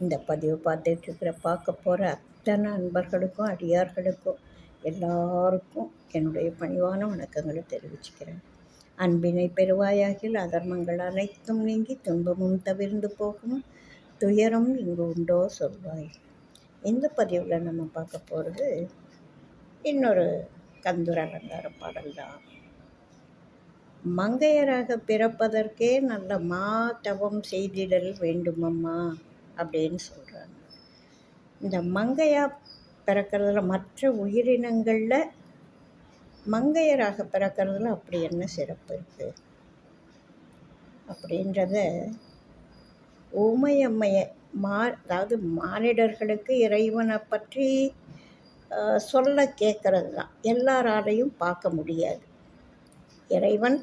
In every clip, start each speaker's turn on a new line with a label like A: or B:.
A: இந்த பதிவு பார்க்க போகிற அத்தனை நண்பர்களுக்கும் அடியார்களுக்கும் எல்லாருக்கும் என்னுடைய பணிவான வணக்கங்களை தெரிவிச்சுக்கிறேன். அன்பினை பெறுவாயாகில் அதர்மங்கள் அனைத்தும் நீங்கி துன்பமும் தவிர்ந்து போகும், துயரம் இங்கு உண்டோ சொல்வாய். இந்த பதிவில் நம்ம பார்க்க போகிறது இன்னொரு கந்தூர் அலங்கார பாடல் தான். மங்கையராக பிறப்பதற்கே நல்ல தவம் செய்திடல் வேண்டுமம்மா அப்படின்னு சொல்கிறாங்க. இந்த மங்கையாக பிறக்கிறதுல மற்ற உயிரினங்களில் மங்கையராக பிறக்கிறதுல அப்படி என்ன சிறப்பு இருக்குது அப்படின்றத ஊமையம்மைய அதாவது மானிடர்களுக்கு இறைவனை பற்றி சொல்ல கேட்கறது தான். எல்லாராலையும் பார்க்க முடியாது. இறைவன்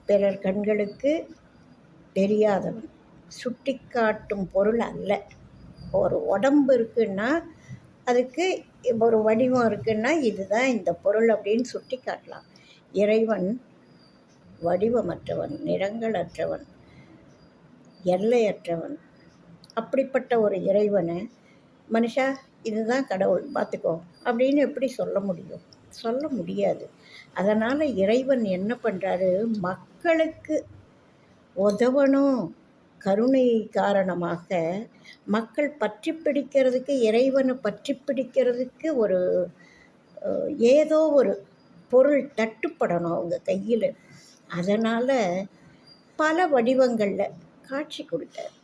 A: பிறர் கண்களுக்கு தெரியாதவன், சுட்டி காட்டும் பொருள் அல்ல. ஒரு உடம்பு இருக்குன்னா அதுக்கு ஒரு வடிவம் இருக்குன்னா இதுதான் இந்த பொருள் அப்படின்னு சுட்டி காட்டலாம். இறைவன் வடிவமற்றவன், நிறங்களற்றவன், எல்லையற்றவன். அப்படிப்பட்ட ஒரு இறைவனை மனுஷா இதுதான் கடவுள் பார்த்துக்கோ அப்படின்னு எப்படி சொல்ல முடியும்? சொல்ல முடியாது. அதனால் இறைவன் என்ன பண்ணுறாரு, மக்களுக்கு உதவணும் கருணை காரணமாக மக்கள் பற்றி பிடிக்கிறதுக்கு, இறைவனை பற்றி பிடிக்கிறதுக்கு ஒரு ஏதோ ஒரு பொருள் தட்டுப்படணும் அவங்க கையில். அதனால் பல வடிவங்களில் காட்சி கொடுத்தார்.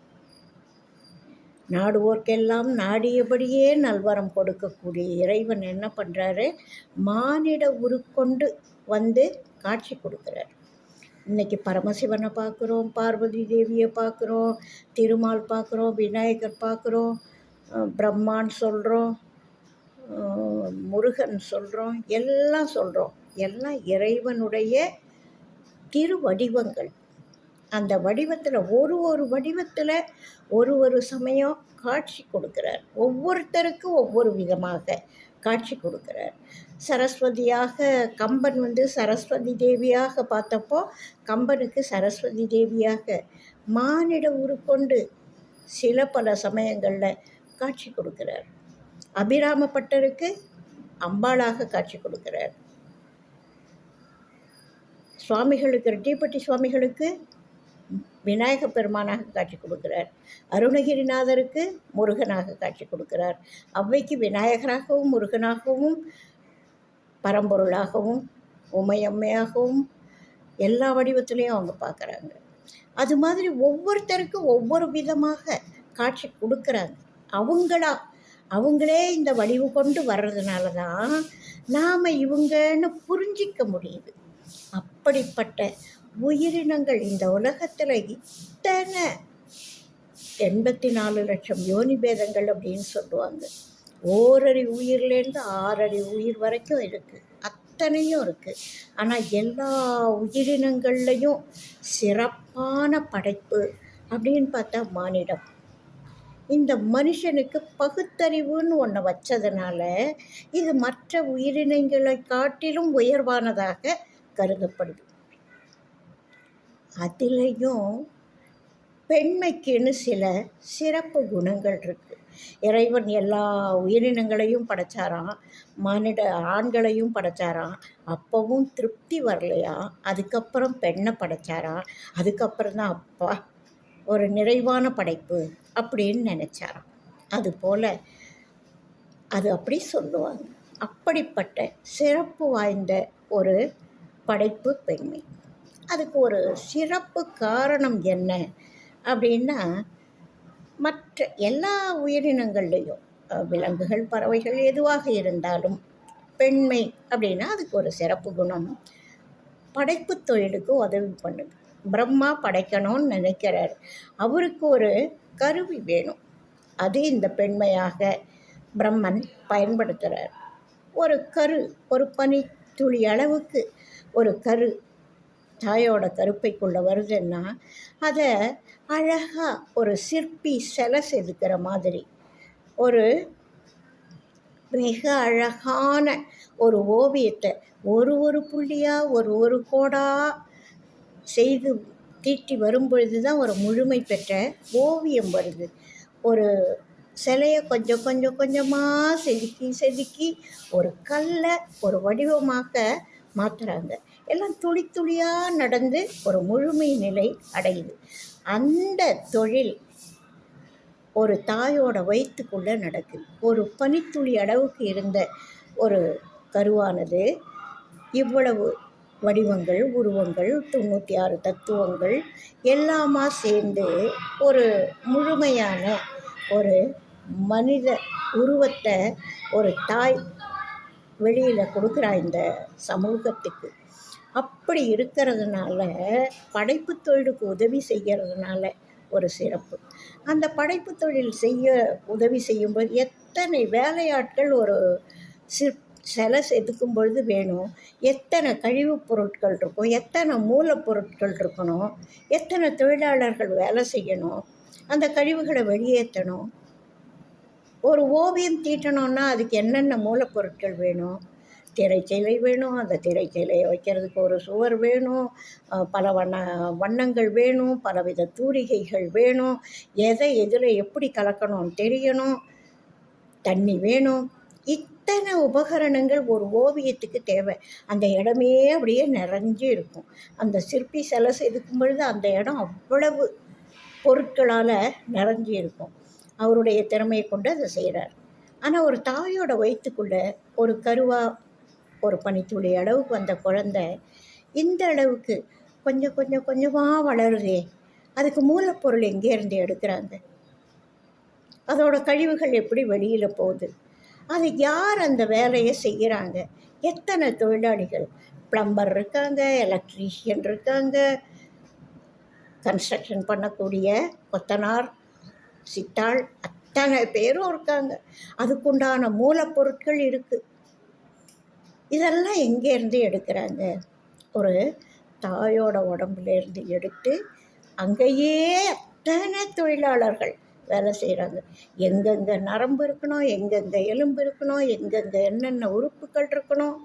A: நாடுவோர்க்கெல்லாம் நாடியபடியே நல்வரம் கொடுக்கக்கூடிய இறைவன் என்ன பண்ணுறாரு, மானிட உருக்கொண்டு வந்து காட்சி கொடுக்குறார். இன்றைக்கி பரமசிவனை பார்க்குறோம், பார்வதி தேவியை பார்க்குறோம், திருமால் பார்க்குறோம், விநாயகர் பார்க்குறோம், பிரம்மான் சொல்கிறோம், முருகன் சொல்கிறோம், எல்லாம் சொல்கிறோம். எல்லாம் இறைவனுடைய திருவடிவங்கள். அந்த வடிவத்தில் ஒரு வடிவத்தில் ஒரு சமயம் காட்சி கொடுக்குறார். ஒவ்வொருத்தருக்கும் ஒவ்வொரு விதமாக காட்சி கொடுக்குறார். சரஸ்வதியாக கம்பன் சரஸ்வதி தேவியாக பார்த்தப்போ கம்பனுக்கு சரஸ்வதி தேவியாக மானிட உருக்கொண்டு சில பல சமயங்களில் காட்சி கொடுக்குறார். அபிராமப்பட்டருக்கு அம்பாளாக காட்சி கொடுக்குறார். சுவாமிகளுக்கு, ரெட்டிப்பட்டி சுவாமிகளுக்கு விநாயக பெருமானாக காட்சி கொடுக்கிறார். அருணகிரிநாதருக்கு முருகனாக காட்சி கொடுக்கிறார். ஔவைக்கு விநாயகராகவும் முருகனாகவும் பரம்பொருளாகவும் உமையம்மையாகவும் எல்லா வடிவத்திலையும் அவங்க பார்க்குறாங்க. அது மாதிரி ஒவ்வொருத்தருக்கும் ஒவ்வொரு விதமாக காட்சி கொடுக்குறாங்க. அவங்களே இந்த வடிவு கொண்டு வர்றதுனால தான் நாம் இவங்கன்னு புரிஞ்சிக்க முடியுது. அப்படிப்பட்ட உயிரினங்கள் இந்த உலகத்தில் இத்தனை 84 லட்சம் யோனி பேதங்கள் அப்படின்னு சொல்லுவாங்க. ஓரறிவு உயிர்லேருந்து 6 அறிவு உயிர் வரைக்கும் இருக்குது. அத்தனையும் இருக்குது. ஆனால் எல்லா உயிரினங்கள்லையும் சிறப்பான படைப்பு அப்படின்னு பார்த்தா மானிடம். இந்த மனுஷனுக்கு பகுத்தறிவுன்னு ஒன்று வச்சதுனால இது மற்ற உயிரினங்களை காட்டிலும் உயர்வானதாக கருதப்படுது. அதிலையும் பெண்மைக்குன்னு சில சிறப்பு குணங்கள் இருக்குது. இறைவன் எல்லா உயிரினங்களையும் படைச்சாராம், மானிட ஆண்களையும் படைச்சாராம். அப்போவும் திருப்தி வரலையா, அதுக்கப்புறம் பெண்ணை படைச்சாராம். அதுக்கப்புறம் தான் அப்பா ஒரு நிறைவான படைப்பு அப்படின்னு நினச்சாராம். அதுபோல் அது அப்படி சொல்லுவாங்க. அப்படிப்பட்ட சிறப்பு வாய்ந்த ஒரு படைப்பு பெண்மை. அதுக்கு ஒரு சிறப்பு காரணம் என்ன அப்படின்னா, மற்ற எல்லா உயிரினங்கள்லேயும் விலங்குகள், பறவைகள் எதுவாக இருந்தாலும் பெண்மை அப்படின்னா அதுக்கு ஒரு சிறப்பு குணம். படைப்பு தொழிலுக்கு உதவி பண்ணுது. பிரம்மா படைக்கணும்னு நினைக்கிறார். அவருக்கு ஒரு கருவி வேணும். அது இந்த பெண்மையாக பிரம்மன் பயன்படுத்துகிறார். ஒரு கரு, ஒரு பனி துளி அளவுக்கு ஒரு கரு தாயோட கருப்பைக்குள்ளே வருதுன்னா அதை அழகாக ஒரு சிற்பி சிலை செதுக்கிற மாதிரி ஒரு மிக அழகான ஒரு ஓவியத்தை ஒரு புள்ளியாக ஒரு கோடாக செய்து தீட்டி வரும்பொழுது தான் ஒரு முழுமை பெற்ற ஓவியம் வருது. ஒரு சிலையை கொஞ்சம் கொஞ்சம் கொஞ்சமாக செதுக்கி செதுக்கி ஒரு கல்லை ஒரு வடிவமாக மாற்றுறாங்க. எல்லாம் துளி துளியாக நடந்து ஒரு முழுமை நிலை அடையுது. அந்த தொழில் ஒரு தாயோட வயிற்றுக்குள்ளே நடக்குது. ஒரு பனித்துளி அளவுக்கு இருந்த ஒரு கருவானது இவ்வளவு வடிவங்கள், உருவங்கள், 96 தத்துவங்கள் எல்லாமா சேர்ந்து ஒரு முழுமையான ஒரு மனித உருவத்தை ஒரு தாய் வெளியில் கொடுக்குறா இந்த சமூகத்துக்கு. அப்படி இருக்கிறதுனால படைப்பு தொழிலுக்கு உதவி செய்கிறதுனால ஒரு சிறப்பு. அந்த படைப்பு தொழில் செய்ய உதவி செய்யும்போது எத்தனை வேலையாட்கள் ஒரு சிலை செதுக்கும் பொழுது வேணும், எத்தனை கழிவுப் பொருட்கள் இருக்கும், எத்தனை மூலப்பொருட்கள் இருக்கணும், எத்தனை தொழிலாளர்கள் வேலை செய்யணும், அந்த கழிவுகளை வெளியேற்றணும். ஒரு ஓவியம் தீட்டணும்னா அதுக்கு என்னென்ன மூலப்பொருட்கள் வேணும், திரைச்சீலை வேணும், அந்த திரைச்சீலையை வைக்கிறதுக்கு ஒரு சுவர் வேணும், பல வண்ணங்கள் வேணும், பலவித தூரிகைகள் வேணும், எதை எதில் எப்படி கலக்கணும்னு தெரியணும், தண்ணி வேணும். இத்தனை உபகரணங்கள் ஒரு ஓவியத்துக்கு தேவை. அந்த இடமே அப்படியே நிறைஞ்சு இருக்கும். அந்த சிற்பி சிலை செதுக்கும் பொழுது அந்த இடம் அவ்வளவு பொருட்களால் நிறைஞ்சி இருக்கும். அவருடைய திறமையை கொண்டு அதை செய்கிறார். ஆனால் ஒரு தாயோட வயிற்றுக்குள்ளே ஒரு கருவாக ஒரு பனித்துளி அளவுக்கு வந்த குழந்தை இந்த அளவுக்கு கொஞ்சம் கொஞ்சம் கொஞ்சமாக வளருதே, அதுக்கு மூலப்பொருள் எங்கேருந்து எடுக்கிறாங்க? அதோட கழிவுகள் எப்படி வெளியில் போகுது? அது யார் அந்த வேலையை செய்கிறாங்க? எத்தனை தொழிலாளிகள்? ப்ளம்பர் இருக்காங்க, எலக்ட்ரீஷியன் இருக்காங்க, கன்ஸ்ட்ரக்ஷன் பண்ணக்கூடிய கொத்தனார், சித்தாள், அத்தனை பேரும் இருக்காங்க. அதுக்குண்டான மூலப்பொருட்கள் இருக்குது. இதெல்லாம் எங்கேருந்து எடுக்கிறாங்க? ஒரு தாயோட உடம்புலேருந்து எடுத்து அங்கேயே அத்தனை தொழிலாளர்கள் வேலை செய்கிறாங்க. எங்கெங்கே நரம்பு இருக்கணும், எங்கெங்கே எலும்பு இருக்கணும், எங்கெங்கே என்னென்ன உறுப்புகள் இருக்கணும்,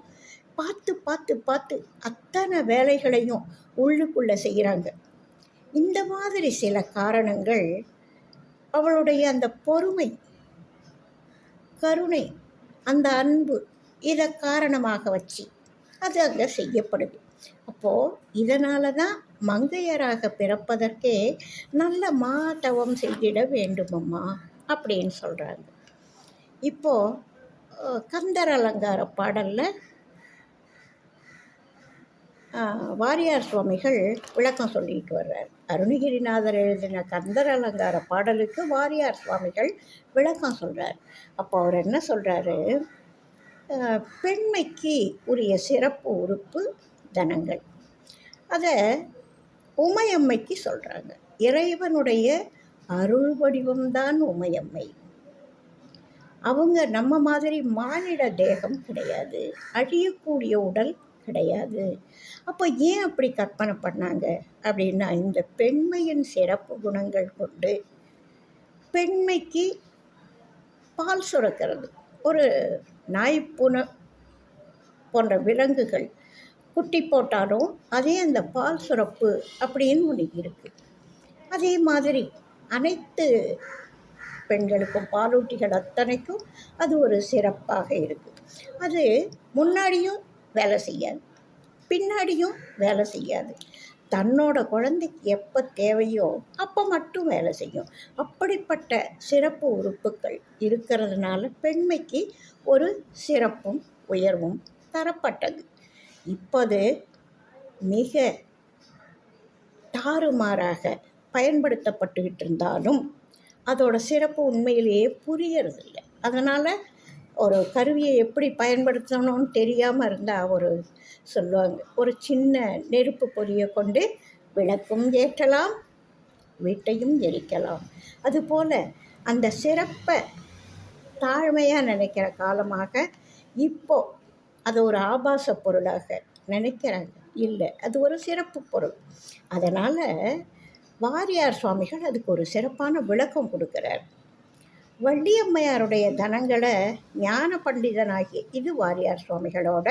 A: பார்த்து பார்த்து பார்த்து அத்தனை வேலைகளையும் உள்ளுக்குள்ளே செய்கிறாங்க. இந்த மாதிரி சில காரணங்கள் அவளுடைய அந்த பொறுமை, கருணை, அந்த அன்பு, இதை காரணமாக வச்சு அது அங்கே செய்யப்படுது. அப்போது இதனால தான் மங்கையராக பிறப்பதற்கே நல்ல மாதவம் செய்திட வேண்டுமம்மா அப்படின்னு சொல்கிறாங்க. இப்போது கந்தர் அலங்கார பாடலில் வாரியார் சுவாமிகள் விளக்கம் சொல்லிட்டு வர்றார். அருணகிரிநாதர் எழுதின கந்தர் அலங்கார பாடலுக்கு வாரியார் சுவாமிகள் விளக்கம் சொல்கிறார். அப்போ அவர் என்ன சொல்கிறாரு, பெண்மைக்கு உரிய சிறப்பு உறுப்பு தனங்கள், அதை உமையம்மைக்கு சொல்கிறாங்க. இறைவனுடைய அருள் வடிவம்தான் உமையம்மை. அவங்க நம்ம மாதிரி மானிட தேகம் கிடையாது, அழியக்கூடிய உடல் கிடையாது. அப்போ ஏன் அப்படி கற்பனை பண்ணாங்க அப்படின்னா, இந்த பெண்மையின் சிறப்பு குணங்கள் கொண்டு பெண்மைக்கு பால் சுரக்கிறது. ஒரு நாய், பூனை போன்ற விலங்குகள் குட்டி போட்டாலும் அதே அந்த பால் சுரப்பு அப்படின்னு ஒன்று இருக்குது. அதே மாதிரி அனைத்து பெண்களுக்கும், பாலூட்டிகள் அத்தனைக்கும் அது ஒரு சிறப்பாக இருக்குது. அது முன்னாடியும் வேலை செய்யாது, பின்னாடியும் வேலை செய்யாது. தன்னோட குழந்தைக்கு எப்போ தேவையோ அப்போ மட்டும் வேலை செய்யும். அப்படிப்பட்ட சிறப்பு உறுப்புகள் இருக்கிறதுனால பெண்மைக்கு ஒரு சிறப்பும் உயர்வும் தரப்பட்டது. இப்போது மிக தாறுமாறாக பயன்படுத்தப்பட்டுக்கிட்டு இருந்தாலும் அதோட சிறப்பு உண்மையிலேயே புரியறதில்லை. அதனால் ஒரு கருவியை எப்படி பயன்படுத்தணும்னு தெரியாமல் இருந்தால் ஒரு சொல்லுவாங்க, ஒரு சின்ன நெருப்பு பொறியை கொண்டு விளக்கும் ஏற்றலாம், வீட்டையும் எரிக்கலாம். அதுபோல் அந்த சிறப்பை தாழ்மையாக நினைக்கிற காலமாக இப்போது அது ஒரு ஆபாச பொருளாக நினைக்கிறாங்க. இல்லை, அது ஒரு சிறப்பு பொருள். அதனால் வாரியார் சுவாமிகள் அதுக்கு ஒரு சிறப்பான விளக்கம் கொடுக்குறார். வள்ளியம்மையாருடைய தனங்களை ஞான பண்டிதனாகி, இது வாரியார் சுவாமிகளோட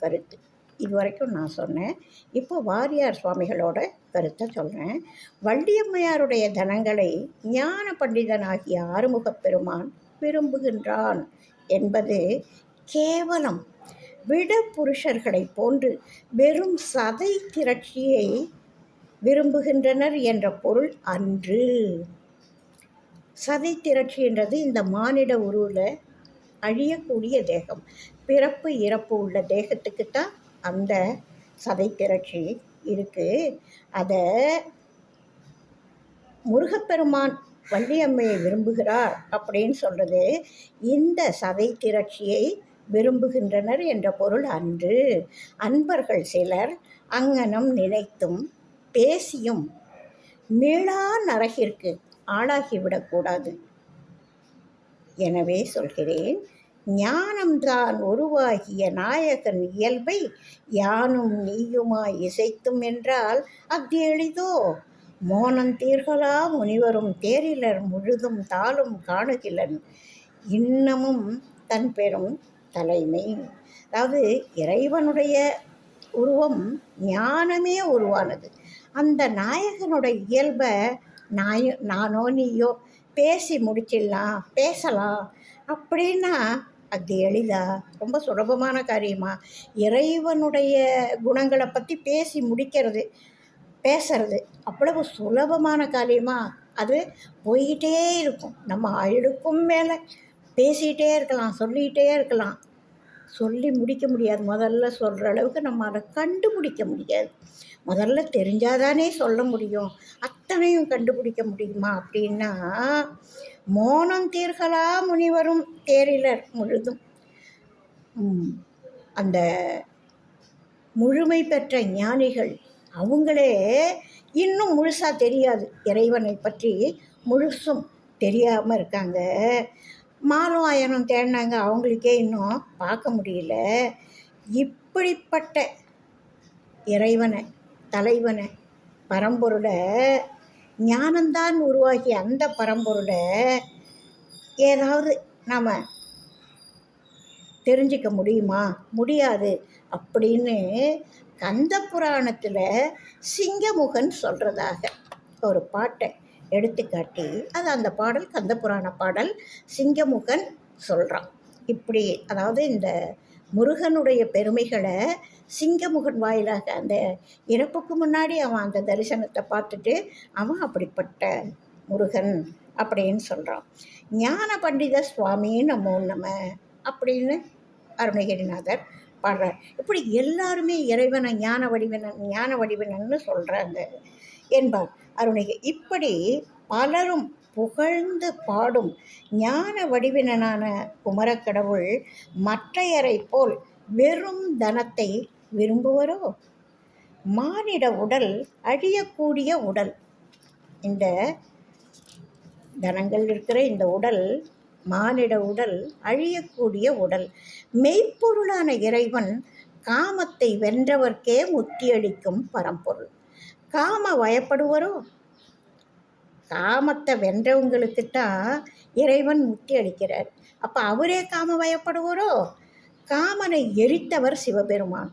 A: கருத்து. இது வரைக்கும் நான் சொன்னேன். இப்போ வாரியார் சுவாமிகளோட கருத்தை சொல்கிறேன். வள்ளியம்மையாருடைய தனங்களை ஞான பண்டிதனாகிய ஆறுமுகப் பெருமான் விரும்புகின்றான் என்பது கேவலம் விட புருஷர்களைப் போன்று வெறும் சதை திரட்சியை விரும்புகின்றனர் என்ற பொருள் அன்று. சதை திரட்சி என்றது இந்த மானிட உருவில் அழியக்கூடிய தேகம், பிறப்பு இறப்பு உள்ள தேகத்துக்குத்தான் அந்த சதை திரட்சி இருக்குது. அதை முருகப்பெருமான் வள்ளியம்மையை விரும்புகிறார் அப்படின்னு சொல்கிறது இந்த சதை திரட்சியை விரும்புகின்றனர் என்ற பொருள் அன்று. அன்பர்கள் சிலர் அங்ஙனம் நினைத்தும் பேசியும் மீளா நரகிற்கு ஆளாகிவிடக்கூடாது. எனவே சொல்கிறேன், ஞானம்தான் உருவாகிய நாயகன் இயல்பை யானும் நீயுமாய் இசைத்தும் என்றால் அஃது எளிதோ? மோனன் தீர்களா முனிவரும் தேரிலர் முழுதும் தாளும் காணுகிலன் இன்னமும் தன் பெரும் தலைமை. அதாவது இறைவனுடைய உருவம் ஞானமே உருவானது. அந்த நாயகனுடைய இயல்பை நானோ நீயோ பேசி முடிச்சிடலாம், பேசலாம் அப்படின்னா அது எளிதா? ரொம்ப சுலபமான காரியமா? இறைவனுடைய குணங்களை பற்றி பேசி முடிக்கிறது, பேசுறது அவ்வளவு சுலபமான காரியமா? அது போய்கிட்டே இருக்கும். நம்ம ஆயுளுக்கும் மேலே பேசிகிட்டே இருக்கலாம், சொல்லிகிட்டே இருக்கலாம். சொல்லி முடிக்க முடியாது. முதல்ல சொல்கிற அளவுக்கு நம்ம அதை கண்டுபிடிக்க முடியாது. முதல்ல தெரிஞ்சாதானே சொல்ல முடியும். அத்தனையும் கண்டுபிடிக்க முடியுமா அப்படின்னா, மோனம் தீர்களா முனிவரும் தேரிலர் முழுதும், அந்த முழுமை பெற்ற ஞானிகள் அவங்களே இன்னும் முழுசாக தெரியாது, இறைவனை பற்றி முழுசும் தெரியாமல் இருக்காங்க. மாலும் ஆயிரம் தேடினாங்க, அவங்களுக்கே இன்னும் பார்க்க முடியல. இப்படிப்பட்ட இறைவனை, தலைவனை, பரம்பொருளை, ஞானந்தான் உருவாகிய அந்த பரம்பொருளை ஏதாவது நாம் தெரிஞ்சிக்க முடியுமா? முடியாது அப்படின்னு கந்த புராணத்தில் சிங்கமுகன் சொல்கிறதாக ஒரு பாட்டை எடுத்துக்காட்டி, அது அந்த பாடல் கந்த புராண பாடல். சிங்கமுகன் சொல்கிறான் இப்படி, அதாவது இந்த முருகனுடைய பெருமைகளை சிங்கமுகன் வாயிலாக, அந்த இறப்புக்கு முன்னாடி அவன் அந்த தரிசனத்தை பார்த்துட்டு அவன் அப்படிப்பட்ட முருகன் அப்படின்னு சொல்கிறான். ஞான பண்டித சுவாமி நமோ நம அப்படின்னு அருணகிரிநாதர் பாடுறார். இப்படி எல்லாருமே இறைவனை ஞான வடிவனன்னு சொல்கிறாங்க என்பார் அருணகிரி. இப்படி பலரும் புகழ்ந்து பாடும் ஞான வடிவினனான குமரக்கடவுள் மற்றையரை போல் வெறும் தனத்தை விரும்புவரோ? மானிட உடல் அழியக்கூடிய உடல். இந்த தனங்கள் இருக்கிற இந்த உடல், மானிட உடல் அழியக்கூடிய உடல். மெய்ப்பொருளான இறைவன் காமத்தை வென்றவர்க்கே முத்தியளிக்கும் பரம்பொருள். காம வயப்படுவரோ? காமத்தை வென்றவங்களுக்குத்தான் இறைவன் முத்தி அளிக்கிறார். அப்போ அவரே காம வயப்படுவரோ? காமனை எரித்தவர் சிவபெருமான்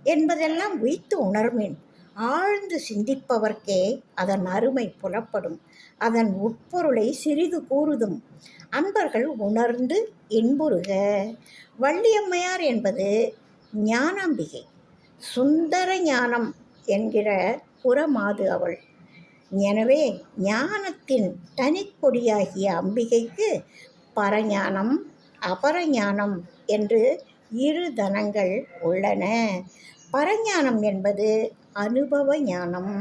A: என்பதெல்லாம் வைத்து உணர்மின். ஆழ்ந்து சிந்திப்பவர்க்கே அதன் அருமை புலப்படும். அதன் உட்பொருளை சிறிது கூறுதும் அன்பர்கள் உணர்ந்து இன்புறுக. வள்ளியம்மையார் என்பது ஞானாம்பிகை, சுந்தர ஞானம் என்கிற புறமாது அவள். எனவே ஞானத்தின் தனிக்கொடியாகிய அம்பிகைக்கு பரஞானம் அபரஞானம் என்று இரு தனங்கள் உள்ளன. பரஞானம் என்பது அனுபவ ஞானம்,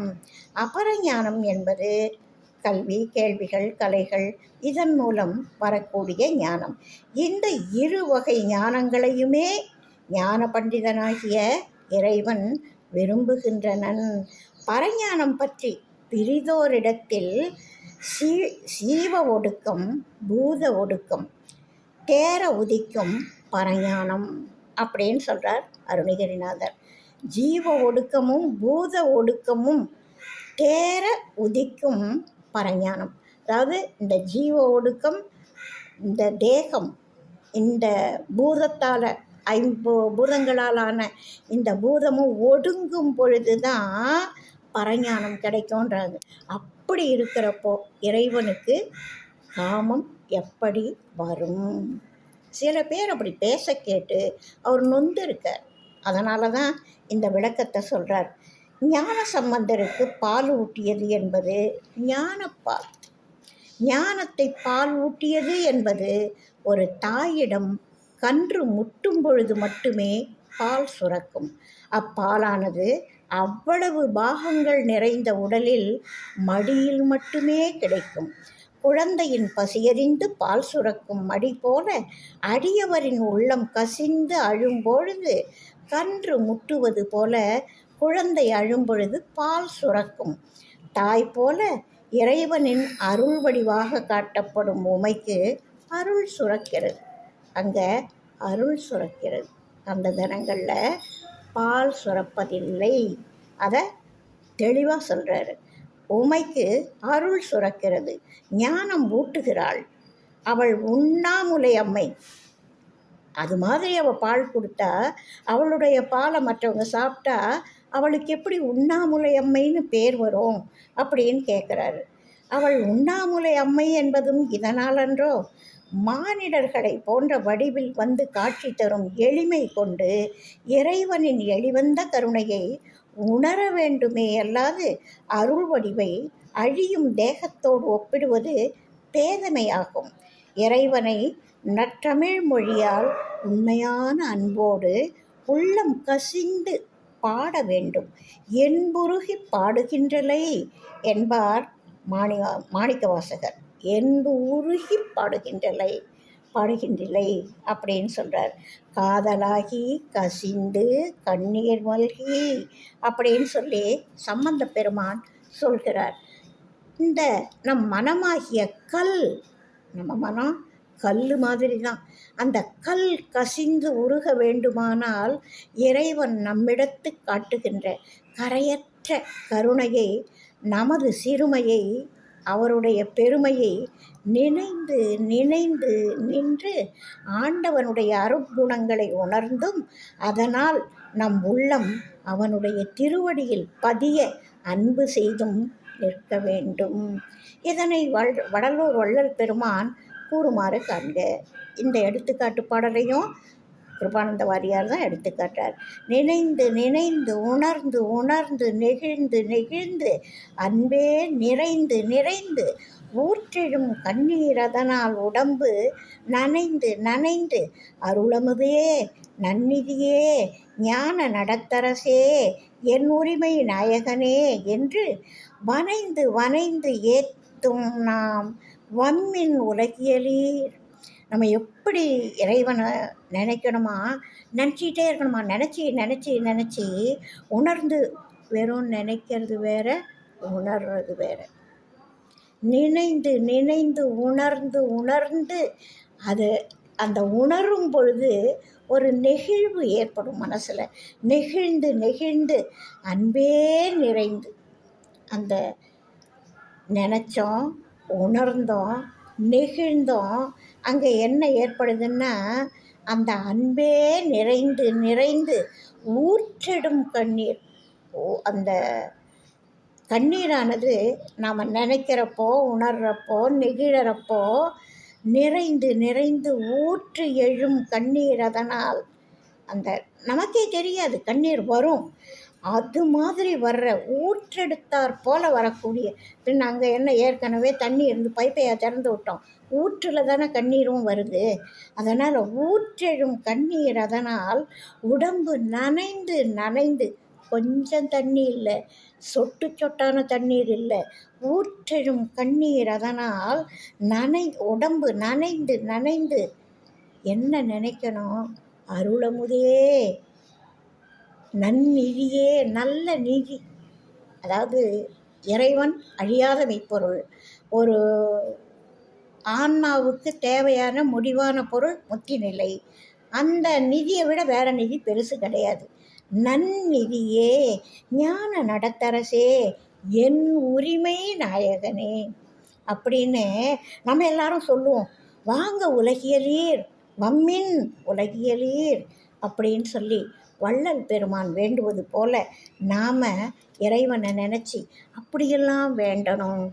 A: அபரஞானம் என்பது கல்வி, கேள்விகள், கலைகள் இதன் மூலம் வரக்கூடிய ஞானம். இந்த இரு வகை ஞானங்களையுமே ஞான பண்டிதனாகிய இறைவன் விரும்புகின்றனன். பரஞானம் பற்றி பிரிதோரிடத்தில் சீவ ஒடுக்கம், பூத ஒடுக்கம் தேர உதிக்கும் பரஞானம் அப்படின்னு சொல்கிறார் அருணகிரிநாதர். ஜீவ ஒடுக்கமும் பூத ஒடுக்கமும் தேர உதிக்கும் பரஞானம். அதாவது இந்த ஜீவ ஒடுக்கம், இந்த தேகம் இந்த பூதத்தால் பூதங்களாலான இந்த பூதமும் ஒடுங்கும் பொழுது தான் பரஞானம் கிடைக்கும்ன்றாங்க. அப்படி இருக்கிறப்போ இறைவனுக்கு காமம் எப்படி வரும்? சில பேர் அப்படி பேச கேட்டு அவர் நொந்து இருக்கார். அதனால தான் இந்த விளக்கத்தை சொல்கிறார். ஞான சம்பந்தருக்கு பால் ஊட்டியது என்பது ஞானப்பால். ஞானத்தை பால் ஊட்டியது என்பது ஒரு தாயிடம் கன்று முட்டும் பொழுது மட்டுமே பால் சுரக்கும். அப்பாலானது அவ்வளவு பாகங்கள் நிறைந்த உடலில் மடியில் மட்டுமே கிடைக்கும். குழந்தையின் பசியறிந்து பால் சுரக்கும் மடி போல அடியவரின் உள்ளம் கசிந்து அழும்பொழுது கன்று முட்டுவது போல குழந்தை அழும்பொழுது பால் சுரக்கும். தாய் போல இறைவனின் அருள் வடிவாக காட்டப்படும் உமைக்கு அருள் சுரக்கிறது. அங்கே அருள் சுரக்கிறது. அந்த தினங்களில் பால் சுரப்பதில்லை. அதை தெளிவாக சொல்கிறாரு. உமைக்கு அருள் சுரக்கிறது, ஞானம் ஊட்டுகிறாள். அவள் உண்ணாமுலை அம்மை. அது மாதிரி அவள் பால் கொடுத்தா அவளுடைய பாலை மற்றவங்க சாப்பிட்டா அவளுக்கு எப்படி உண்ணாமுலை அம்மைன்னு பேர் வரும் அப்படின்னு கேட்குறாரு. அவள் உண்ணாமுலை அம்மை என்பதும் இதனாலன்றோ, மானிடர்களை போன்ற வடிவில் வந்து காட்சி தரும் எளிமை கொண்டு இறைவனின் எளிவந்த கருணையை உணர வேண்டுமே அல்லாது அருள் வடிவை அழியும் தேகத்தோடு ஒப்பிடுவது பேதமையாகும். இறைவனை நற்றமிழ் மொழியால் உண்மையான அன்போடு உள்ளம் கசிந்து பாட வேண்டும். என்புருகி பாடுகின்றலை என்பார் மாணிக்கவாசகர். என்பு உருகி பாடுகின்றலை அப்படின்னு சொல்கிறார். காதலாகி கசிந்து கண்ணீர் மல்கி அப்படின்னு சொல்லி சம்பந்த பெருமான் சொல்கிறார். இந்த நம் மனமாகிய கல், நம்ம மனம் கல் மாதிரி தான். அந்த கல் கசிந்து உருக வேண்டுமானால் இறைவன் நம்மிடத்து காட்டுகின்ற கரையற்ற கருணையை, நமது சிறுமையை, அவருடைய பெருமையை நினைந்து நினைந்து நின்று ஆண்டவனுடைய அருட்குணங்களை உணர்ந்தும் அதனால் நம் உள்ளம் அவனுடைய திருவடியில் பதிய அன்பு செய்தும் நிற்க வேண்டும். இதனை வடலூர் வள்ளல் பெருமான் கூறுமாறு காண்க. இந்த எடுத்துக்காட்டு பாடலையும் கிருபானந்த வாரியார் தான் எடுத்துக்காட்டார். நினைந்து நினைந்து உணர்ந்து உணர்ந்து நெகிழ்ந்து நெகிழ்ந்து அன்பே நிறைந்து நிறைந்து ஊற்றெழும் கண்ணீர் அதனால் உடம்பு நனைந்து நனைந்து அருளமுதே நன்னிதியே ஞான நடத்தரசே என் உரிமை நாயகனே என்று வனைந்து வனைந்து ஏத்தும் நாம் வம்மின் உலகியலீர். நம்ம எப்படி இறைவனை நினைக்கணுமா, நினச்சிக்கிட்டே இருக்கணுமா. நினச்சி நினச்சி நினச்சி உணர்ந்து, வெறும் நினைக்கிறது வேற, உணர்றது வேற. நினைந்து நினைந்து உணர்ந்து உணர்ந்து அது அந்த உணரும் பொழுது ஒரு நெகிழ்வு ஏற்படும் மனசில். நெகிழ்ந்து நெகிழ்ந்து அன்பே நிறைந்து அந்த நினச்சோம், உணர்ந்தோம், நெகிழ்ந்தோம். அங்கே என்ன ஏற்படுதுன்னா அந்த அன்பே நிறைந்து நிறைந்து ஊற்றெடும் கண்ணீர். அந்த கண்ணீரானது நாம் நினைக்கிறப்போ, உணர்கிறப்போ, நெகிழறப்போ நிறைந்து நிறைந்து ஊற்று எழும் கண்ணீர். அதனால் அந்த நமக்கே தெரியாது கண்ணீர் வரும். அது மாதிரி வர்ற ஊற்றெடுத்தார் போல் வரக்கூடிய பின் அங்கே என்ன ஏற்கனவே தண்ணி இருந்து பைப்பையாக திறந்து விட்டோம், ஊற்றில் தானே கண்ணீரும் வருது. அதனால் ஊற்றெழும் கண்ணீர். அதனால் உடம்பு நனைந்து நனைந்து, கொஞ்சம் தண்ணி இல்லை, சொட்டு சொட்டான தண்ணீர் இல்லை, ஊற்றெழும் கண்ணீர். அதனால் உடம்பு நனைந்து நனைந்து என்ன நினைக்கணும்? அருளமுதே நன்னிதியே, நல்ல நீதி. அதாவது இறைவன் அழியாத மெய்ப்பொருள். ஒரு ஆன்மாவுக்கு தேவையான முடிவான பொருள் முத்தி நிலை. அந்த நிதியை விட வேற நிதி பெருசு கிடையாது. நன்னிதியே ஞான நடத்தரசே என் உரிமை நாயகனே அப்படின்னு நம்ம எல்லாரும் சொல்லுவோம். வாங்க உலகியலீர், வம்மின் உலகியலீர் அப்படின்னு சொல்லி வள்ளல் பெருமான் வேண்டுவது போல் நாம் இறைவனை நினச்சி அப்படியெல்லாம் வேண்டணும்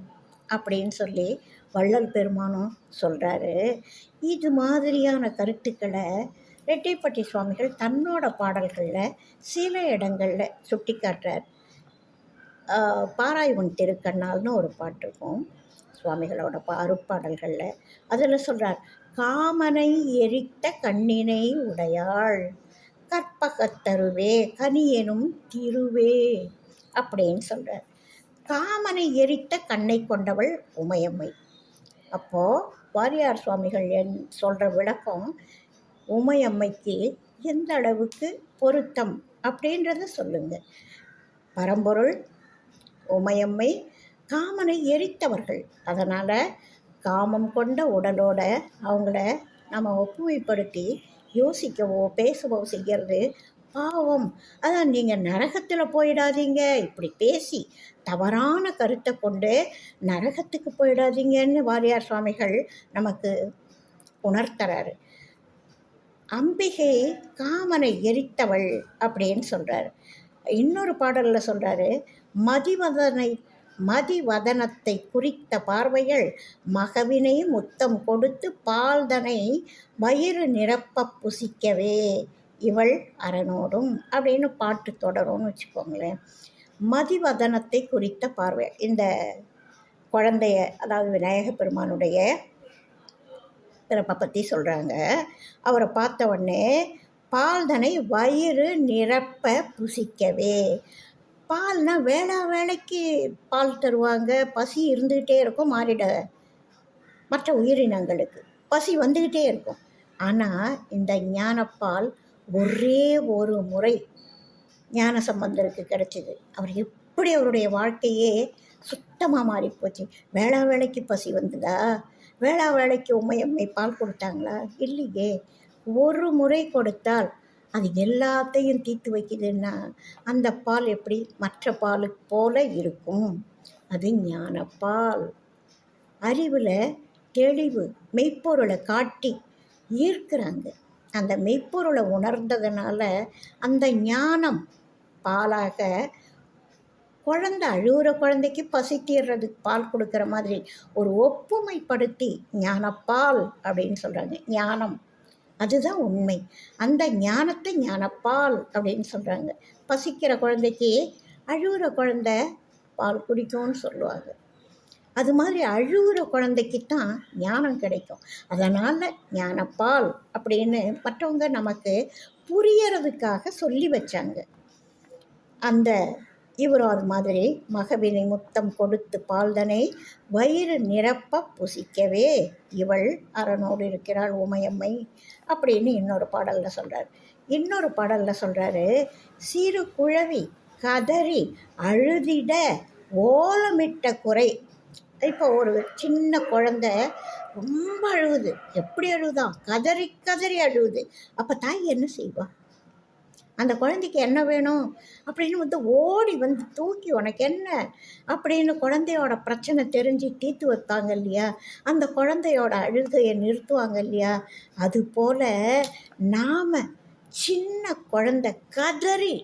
A: அப்படின்னு சொல்லி வள்ளல் பெருமானும் சொல்கிறாரு. இது மாதிரியான கருத்துக்களை ரெட்டிப்பட்டி சுவாமிகள் தன்னோட பாடல்களில் சில இடங்களில் சுட்டி காட்டுறார். பாராய்வன் திருக்கண்ணால்னு ஒரு பாட்டு இருக்கும் சுவாமிகளோட அருட்பாடல்களில். அதில் சொல்கிறார், காமனை எரித்த கண்ணினை உடையாள் கற்பகத்தருவே கனியெனும் திருவே அப்படின்னு சொல்கிறார். காமனை எரித்த கண்ணை கொண்டவள் உமையம்மை. அப்போது வாரியார் சுவாமிகள் சொல்கிற விளக்கம் உமையம்மைக்கு எந்த அளவுக்கு பொருத்தம் அப்படின்றத சொல்லுங்கள். பரம்பொருள் உமையம்மை காமனை எரித்தவர்கள். அதனால் காமம் கொண்ட உடலோட அவங்கள நம்ம ஒப்புமைப்படுத்தி யோசிக்கவோ பேசவோ செய்கிறது பாவம். அதான் நீங்கள் நரகத்தில் போயிடாதீங்க, இப்படி பேசி தவறான கருத்தை கொண்டு நரகத்துக்கு போயிடாதீங்கன்னு வாரியார் சுவாமிகள் நமக்கு உணர்த்துறாரு. அம்பிகை காமனை எரித்தவள் அப்படின்னு சொல்கிறார். இன்னொரு பாடலில் சொல்கிறாரு, மதிவதனத்தை குறித்த பார்வைகள் மகவினை முத்தம் கொடுத்து பால்தனை வயிறு நிரப்ப புசிக்கவே இவள் அரணோடும் அப்படின்னு பாட்டு தொடரும்னு வச்சுக்கோங்களேன். மதிவதனத்தை குறித்த பார்வை இந்த குழந்தைய, அதாவது விநாயக பெருமானுடைய பிறப்பை பற்றி சொல்கிறாங்க. அவரை பார்த்த உடனே பால்தனை வயிறு நிரப்ப புசிக்கவே. பால்னா வேளைக்கு பால் தருவாங்க, பசி இருந்துக்கிட்டே இருக்கும். மற்ற உயிரினங்களுக்கு பசி வந்துக்கிட்டே இருக்கும். ஆனால் இந்த ஞானப்பால் ஒரே ஒரு முறை ஞான சம்பந்தருக்கு கிடச்சிது. அவர் எப்படி அவருடைய வாழ்க்கையே சுத்தமாக மாறிப்போச்சு. வேளைக்கு பசி வந்ததா? வேளைக்கு உமையம்மை பால் கொடுத்தாங்களா? இல்லையே. ஒரு முறை கொடுத்தால் அது எல்லாத்தையும் தீர்த்து வைக்குதுன்னா அந்த பால் எப்படி மற்ற பாலுக்கு போல இருக்கும்? அது ஞானப்பால். அறிவில் தெளிவு, மெய்ப்பொருளை காட்டி ஈர்க்கிறாங்க. அந்த மெய்ப்பொருளை உணர்ந்ததுனால அந்த ஞானம் பாலாக அழுகிற குழந்தைக்கு பசி தீர்றதுக்கு பால் கொடுக்குற மாதிரி ஒரு ஒப்புமைப்படுத்தி ஞானப்பால் அப்படின்னு சொல்கிறாங்க. ஞானம் அதுதான் உண்மை. அந்த ஞானத்தை ஞானப்பால் அப்படின்னு சொல்கிறாங்க. பசிக்கிற குழந்தைக்கு அழுகிற குழந்தை பால் குடிக்கும்னு சொல்லுவாங்க. அது மாதிரி அழுகிற குழந்தைக்கு தான் ஞானம் கிடைக்கும். அதனால் ஞானப்பால் அப்படின்னு மற்றவங்க நமக்கு புரியறதுக்காக சொல்லி வச்சாங்க. அந்த இவரும் அது மாதிரி மகவினை முத்தம் கொடுத்து பால்தனை வயிறு நிரப்ப புசிக்கவே இவள் அரணோடு இருக்கிறாள் உமையம்மை அப்படின்னு இன்னொரு பாடலில் சொல்கிறார். இன்னொரு பாடலில் சொல்கிறாரு, சிறு குழவி கதறி அழுதிட ஓலமிட்ட குறை. இப்போ ஒரு சின்ன குழந்தை ரொம்ப அழுகுது. எப்படி அழுகுதான்? கதறி கதறி அழுகுது. அப்போ தாய் என்ன செய்வா? அந்த குழந்தைக்கு என்ன வேணும் அப்படின்னு ஓடி தூக்கி உனக்கு என்ன அப்படின்னு குழந்தையோட பிரச்சனை தெரிஞ்சு தீர்த்து வைப்பாங்க இல்லையா? அந்த குழந்தையோட அழுகையை நிறுத்துவாங்க இல்லையா? அதுபோல் நாம் சின்ன குழந்தை கதறி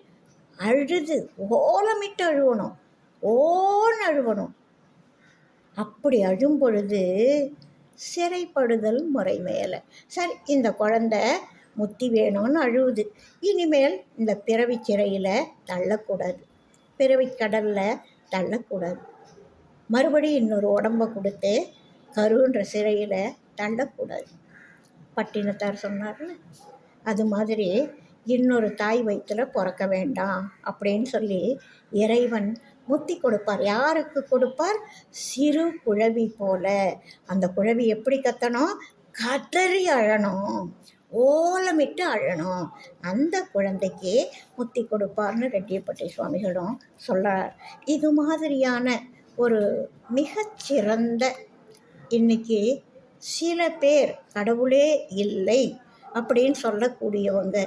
A: அழுது ஓலமிட்டு அழுவணும், அழுவணும். அப்படி அழும் பொழுது சிறைப்படுதல் முறை மேலே. சரி, இந்த குழந்தை முத்தி வேணும்னு அழுவுது. இனிமேல் இந்த பிறவி சிறையில் தள்ளக்கூடாது, பிறவி கடலில் தள்ளக்கூடாது. மறுபடியும் இன்னொரு உடம்பை கொடுத்து கருன்ற சிறையில் தள்ளக்கூடாது. பட்டினத்தார் சொன்னார்ல, அது மாதிரி இன்னொரு தாய் வயிற்றில் பிறக்க வேண்டாம் அப்படின்னு சொல்லி இறைவன் முத்தி கொடுப்பார். யாருக்கு கொடுப்பார்? சிறு குழவி போல. அந்த குழவி எப்படி கத்தணும்? கதறி அழணும், ஓலமிட்டு அழணும். அந்த குழந்தைக்கு முத்தி கொடுப்பார்னு ரெட்டியப்பட்டி சுவாமிகளும் சொல்கிறார். இது மாதிரியான ஒரு மிகச்சிறந்த, இன்னைக்கு சில பேர் கடவுளே இல்லை அப்படின்னு சொல்லக்கூடியவங்க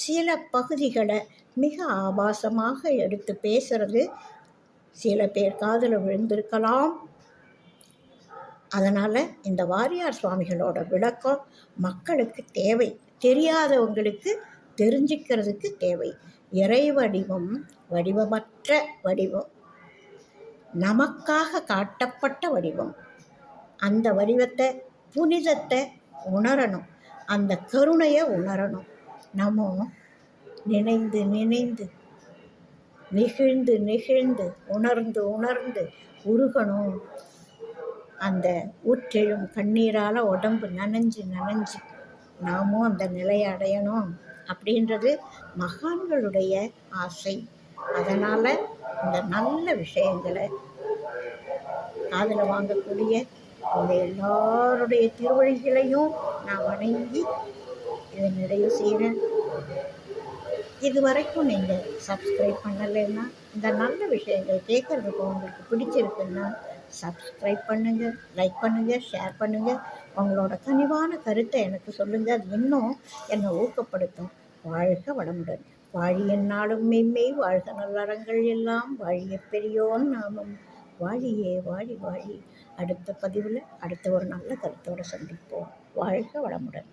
A: சில பகுதிகளை மிக ஆபாசமாக எடுத்து பேசுறது சில பேர் காதில் விழுந்திருக்கலாம். அதனால் இந்த வாரியார் சுவாமிகளோட விளக்கம் மக்களுக்கு தேவை, தெரியாதவங்களுக்கு தெரிஞ்சுக்கிறதுக்கு தேவை. இறை வடிவம் வடிவமற்ற வடிவம், நமக்காக காட்டப்பட்ட வடிவம். அந்த வடிவத்தை, புனிதத்தை உணரணும், அந்த கருணையை உணரணும். நம்ம நினைந்து நினைந்து நெகிழ்ந்து நெகிழ்ந்து உணர்ந்து உணர்ந்து உருகணும். அந்த ஊற்றெழும் கண்ணீரால் உடம்பு நனைஞ்சு நனைஞ்சு நாமும் அந்த நிலையை அடையணும் அப்படின்றது மகான்களுடைய ஆசை. அதனால் இந்த நல்ல விஷயங்களை காதில் வாங்கக்கூடிய இந்த எல்லாருடைய திருவழிகளையும் நான் வணங்கி இதை நிறைவு செய்கிறேன். இது வரைக்கும் நீங்கள் சப்ஸ்கிரைப் பண்ணலைன்னா, இந்த நல்ல விஷயங்கள் கேட்குறதுக்கு உங்களுக்கு பிடிச்சிருக்குன்னா சப்ஸ்கிரைப் பண்ணுங்கள், லைக் பண்ணுங்கள், ஷேர் பண்ணுங்கள். உங்களோட கனிவான கருத்தை எனக்கு சொல்லுங்கள். அது இன்னும் என்னை ஊக்கப்படுத்தும். வாழ்க வளமுடன். வாழிய நாளும் மெய்மை, வாழ்க நல்லறங்கள் எல்லாம், வாழிய பெரியோன் நாமம், வாழியே வாழி வாழி. அடுத்த பதிவில் அடுத்த ஒரு நல்ல கருத்தோடு சந்திப்போம். வாழ்க வளமுடன்.